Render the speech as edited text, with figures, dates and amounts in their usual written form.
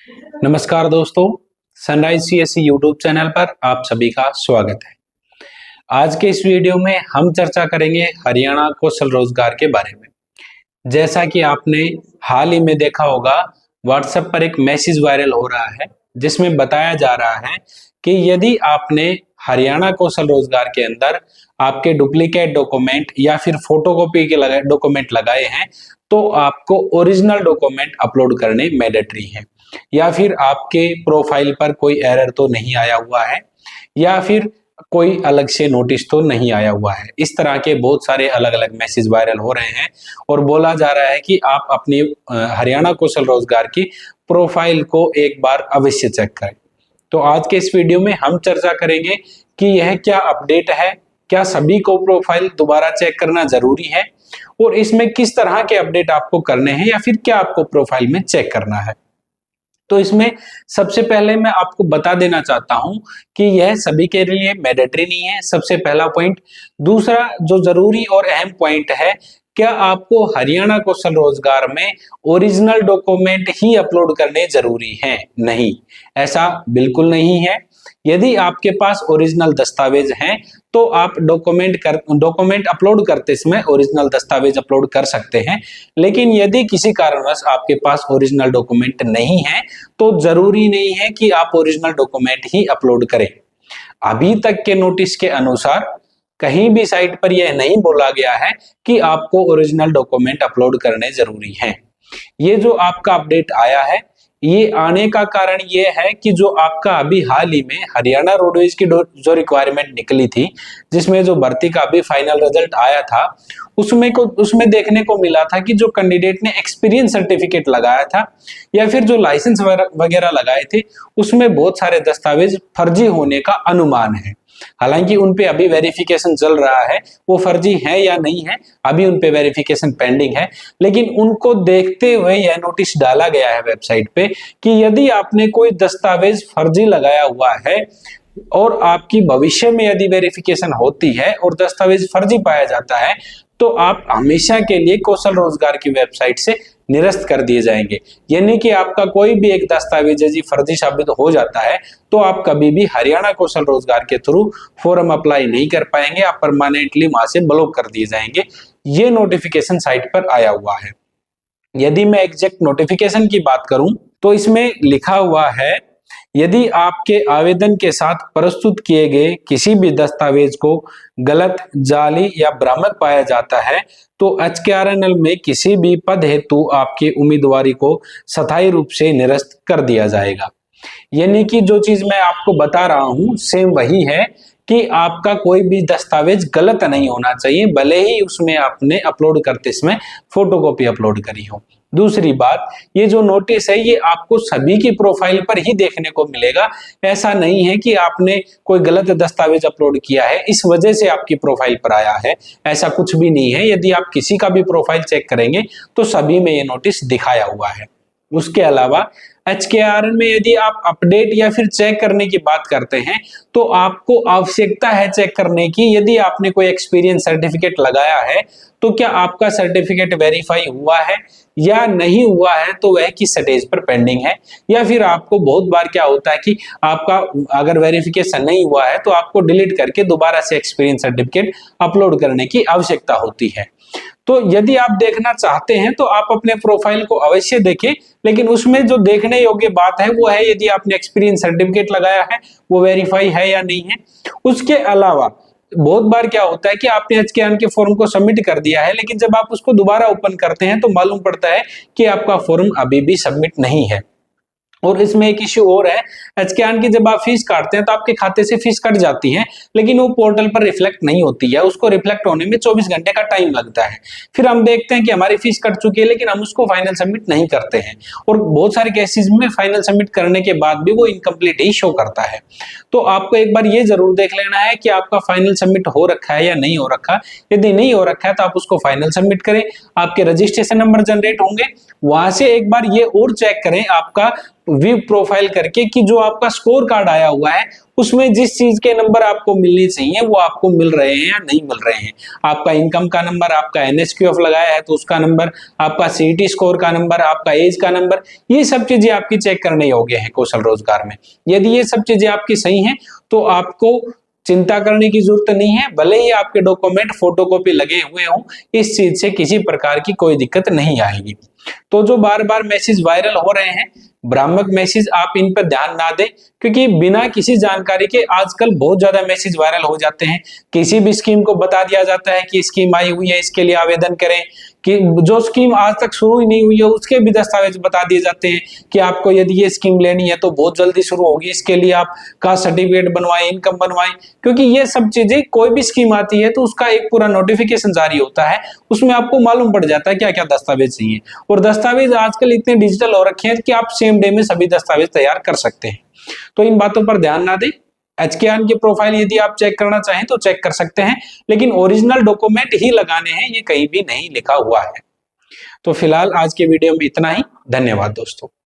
नमस्कार दोस्तों, sunrise CSC YouTube channel पर आप सभी का स्वागत है। आज के इस वीडियो में हम चर्चा करेंगे हरियाणा कौशल रोजगार के बारे में। जैसा कि आपने हाल ही में देखा होगा, व्हाट्सएप पर एक मैसेज वायरल हो रहा है जिसमें बताया जा रहा है कि यदि आपने हरियाणा कौशल रोजगार के अंदर आपके डुप्लीकेट डॉक्यूमेंट या फिर फोटोकॉपी के डॉक्यूमेंट लगाए हैं तो आपको ओरिजिनल डॉक्यूमेंट अपलोड करने मैंडेटरी हैं, या फिर आपके प्रोफाइल पर कोई एरर तो नहीं आया हुआ है, या फिर कोई अलग से नोटिस तो नहीं आया हुआ है। इस तरह के बहुत सारे अलग अलग मैसेज वायरल हो रहे हैं और बोला जा रहा है कि आप अपनी हरियाणा कौशल रोजगार की प्रोफाइल को एक बार अवश्य चेक करें। तो आज के इस वीडियो में हम चर्चा करेंगे कि यह क्या अपडेट है, क्या सभी को प्रोफाइल दोबारा चेक करना जरूरी है और इसमें किस तरह के अपडेट आपको करने हैं या फिर क्या आपको प्रोफाइल में चेक करना है। तो इसमें सबसे पहले मैं आपको बता देना चाहता हूं कि यह सभी के लिए मैंडेटरी नहीं है, सबसे पहला पॉइंट। दूसरा जो जरूरी और अहम पॉइंट है, क्या आपको हरियाणा कौशल रोजगार में ओरिजिनल डॉक्यूमेंट ही अपलोड करने जरूरी हैं? नहीं, ऐसा बिल्कुल नहीं है। यदि आपके पास ओरिजिनल दस्तावेज हैं तो आप डॉक्यूमेंट अपलोड करते समय ओरिजिनल दस्तावेज अपलोड कर सकते हैं, लेकिन यदि किसी कारणवश आपके पास ओरिजिनल डॉक्यूमेंट नहीं है तो जरूरी नहीं है कि आप ओरिजिनल डॉक्यूमेंट ही अपलोड करें। अभी तक के नोटिस के अनुसार कहीं भी साइट पर यह नहीं बोला गया है कि आपको ओरिजिनल डॉक्यूमेंट अपलोड करने जरूरी हैं। ये जो आपका अपडेट आया है, ये आने का कारण ये है कि जो आपका अभी हाल ही में हरियाणा रोडवेज की जो रिक्वायरमेंट निकली थी, जिसमें जो भर्ती का अभी फाइनल रिजल्ट आया था, उसमें देखने को मिला था कि जो कैंडिडेट ने एक्सपीरियंस सर्टिफिकेट लगाया था या फिर जो लाइसेंस वगैरह लगाए थे, उसमें बहुत सारे दस्तावेज फर्जी होने का अनुमान है। हालांकि उनपे अभी वेरिफिकेशन चल रहा है, वो फर्जी है या नहीं है अभी उनपे वेरिफिकेशन पेंडिंग है, लेकिन उनको देखते हुए यह नोटिस डाला गया है वेबसाइट पे कि यदि आपने कोई दस्तावेज फर्जी लगाया हुआ है और आपकी भविष्य में यदि वेरिफिकेशन होती है और दस्तावेज फर्जी पाया जाता है तो आप हमेशा के लिए कौशल रोजगार की वेबसाइट से निरस्त कर दिए जाएंगे। यानी कि आपका कोई भी एक दस्तावेज यदि फर्जी साबित हो जाता है तो आप कभी भी हरियाणा कौशल रोजगार के थ्रू फॉर्म अप्लाई नहीं कर पाएंगे, आप परमानेंटली वहां से ब्लॉक कर दिए जाएंगे। ये नोटिफिकेशन साइट पर आया हुआ है। यदि मैं एग्जैक्ट नोटिफिकेशन की बात करूं तो इसमें लिखा हुआ है, यदि आपके आवेदन के साथ प्रस्तुत किए गए किसी भी दस्तावेज को गलत, जाली या भ्रामक पाया जाता है तो HKRNL में किसी भी पद हेतु आपकी उम्मीदवारी को स्थायी रूप से निरस्त कर दिया जाएगा। यानी कि जो चीज मैं आपको बता रहा हूं सेम वही है कि आपका कोई भी दस्तावेज गलत नहीं होना चाहिए, भले ही उसमें आपने अपलोड करते समय फोटोकॉपी अपलोड करी हो। दूसरी बात, ये जो नोटिस है ये आपको सभी की प्रोफाइल पर ही देखने को मिलेगा। ऐसा नहीं है कि आपने कोई गलत दस्तावेज अपलोड किया है इस वजह से आपकी प्रोफाइल पर आया है, ऐसा कुछ भी नहीं है। यदि आप किसी का भी प्रोफाइल चेक करेंगे तो सभी में ये नोटिस दिखाया हुआ है। उसके अलावा HKRN में यदि आप अपडेट या फिर चेक करने की बात करते हैं तो आपको आवश्यकता है चेक करने की, यदि आपने कोई एक्सपीरियंस सर्टिफिकेट लगाया है तो क्या आपका सर्टिफिकेट वेरीफाई हुआ है या नहीं हुआ है, तो वह किस स्टेज पर पेंडिंग है। या फिर आपको बहुत बार क्या होता है कि आपका अगर वेरिफिकेशन नहीं हुआ है तो आपको डिलीट करके दोबारा से एक्सपीरियंस सर्टिफिकेट अपलोड करने की आवश्यकता होती है। तो यदि आप देखना चाहते हैं तो आप अपने प्रोफाइल को अवश्य देखें, लेकिन उसमें जो देखने योग्य बात है वो है यदि आपने एक्सपीरियंस सर्टिफिकेट लगाया है वो वेरीफाई है या नहीं है। उसके अलावा बहुत बार क्या होता है कि आपने HKRN के फॉर्म को सबमिट कर दिया है, लेकिन जब आप उसको दोबारा ओपन करते हैं तो मालूम पड़ता है कि आपका फॉर्म अभी भी सबमिट नहीं है। और इसमें एक इश्यू और है, HKRN की जब आप फीस काटते हैं तो आपके खाते से फीस कट जाती है, लेकिन वो पोर्टल पर रिफ्लेक्ट नहीं होती है, उसको रिफ्लेक्ट होने में 24 घंटे का टाइम लगता है। फिर हम देखते हैं कि हमारी फीस कट चुकी है लेकिन हम उसको फाइनल सबमिट नहीं करते हैं, और बहुत सारे केसेस में फाइनल सबमिट करने के बाद भी वो इनकम्प्लीट ही शो करता है। तो आपको एक बार ये जरूर देख लेना है कि आपका फाइनल सबमिट हो रखा है या नहीं हो रखा। यदि नहीं हो रखा है तो आप उसको फाइनल सबमिट करें, आपके रजिस्ट्रेशन नंबर जनरेट होंगे, वहां से एक बार ये और चेक करें आपका व्यू प्रोफाइल करके कि जो आपका स्कोर कार्ड आया हुआ है उसमें जिस चीज के नंबर आपको मिलने चाहिए वो आपको मिल रहे हैं या नहीं मिल रहे हैं। आपका इनकम का नंबर, आपका एनएसक्यूएफ लगाया है तो उसका नंबर, आपका सीईटी स्कोर का नंबर, आपका एज का नंबर, ये सब चीजें आपकी चेक करने योग्य है कौशल रोजगार में। यदि ये सब चीजें आपकी सही हैं तो आपको चिंता करने की जरूरत नहीं है। भले ही आपके डॉक्यूमेंट फोटोकॉपी लगे हुए हों, इस चीज से किसी प्रकार की कोई दिक्कत नहीं आएगी। तो जो बार बार मैसेज वायरल हो रहे हैं, भ्रामक मैसेज, आप इन पर ध्यान ना दें, क्योंकि बिना किसी जानकारी के आजकल बहुत ज्यादा मैसेज वायरल हो जाते हैं। किसी भी स्कीम को बता दिया जाता है कि स्कीम आई हुई है, इसके लिए आवेदन करें, कि जो स्कीम आज तक शुरू ही नहीं हुई है उसके भी दस्तावेज बता दिए जाते हैं कि आपको यदि ये स्कीम लेनी है तो बहुत जल्दी शुरू होगी, इसके लिए आप कास्ट सर्टिफिकेट बनवाएं, इनकम बनवाएं। क्योंकि ये सब चीजें, कोई भी स्कीम आती है तो उसका एक पूरा नोटिफिकेशन जारी होता है, उसमें आपको मालूम पड़ जाता है क्या क्या दस्तावेज चाहिए। और दस्तावेज आजकल इतने डिजिटल हो रखे हैं कि आप सेम डे में सभी दस्तावेज तैयार कर सकते हैं। तो इन बातों पर ध्यान ना दें। एचकेआर की प्रोफाइल यदि आप चेक करना चाहें तो चेक कर सकते हैं, लेकिन ओरिजिनल डॉक्यूमेंट ही लगाने हैं, ये कहीं भी नहीं लिखा हुआ है। तो फिलहाल आज के वीडियो में इतना ही। धन्यवाद दोस्तों।